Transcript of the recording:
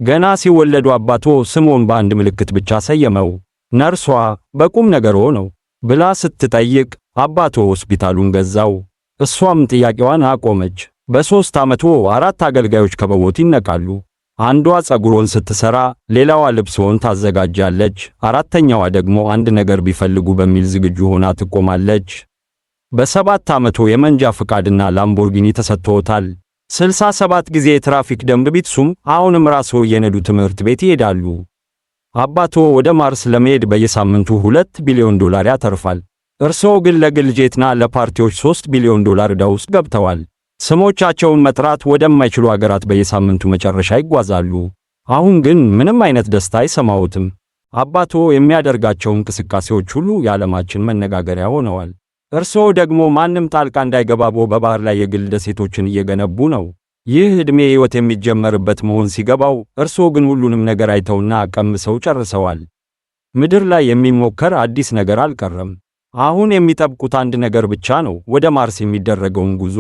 ገና ሲወለዱ አባቶ ስሙን በአንድ ምልክት ብቻ ሰየመው። ነርሷ በቁም ነገሮ ነው ብላ ስትጠይቅ አባቶ ሆስፒታሉን ገዛው። እሷም ጥያቄዋን አቆመች። በ3 ዓመቱ 4 አገልጋዮች ከበቦት ይነቃሉ። አንዷ ጸጉሮን ስትሰራ፣ ሌላዋ ልብሶን ታዘጋጃለች፣ አራተኛዋ ደግሞ አንድ ነገር ቢፈልጉ በሚል ዝግጁ ሆና ትቆማለች። በ7 ዓመቱ የመንጃ ፍቃድና ላምቦርጊኒ ተሰጥቶታል። 67 ጊዜ የትራፊክ ደንብ ቢጥሱም አሁንም ራስዎ የነዱ ትምህርት ቤት ይሄዳሉ። አባቶ ወደ ማርስ ለመሄድ በየሳምንቱ $2 ቢሊዮን ያተርፋል። እርስዎ ግን ለግል ጄትና ለፓርቲዎች $3 ቢሊዮን ዕዳ ውስጥ ገብተዋል። ስሞቻቸውን መጥራት ወደማይችሉ አገራት በየሳምንቱ መጨረሻ ይጓዛሉ። አሁን ግን ምንም አይነት ደስታ አይሰማዎትም። አባቶ የሚያደርጋቸው እንቅስቃሴዎች ሁሉ የዓለማችን መነጋገሪያ ሆነዋል። እርስዎ ደግሞ ማንም ጣልቃ እንዳይገባቦ በባህር ላይ የግል ደሴቶችን እየገነቡ ነው። ይህ ዕድሜ ሕይወት የሚጀመርበት መሆን ሲገባው፣ እርስዎ ግን ሁሉንም ነገር አይተውና ቀምሰው ጨርሰዋል። ምድር ላይ የሚሞከር አዲስ ነገር አልቀረም። አሁን የሚጠብቁት አንድ ነገር ብቻ ነው፣ ወደ ማርስ የሚደረገውን ጉዞ።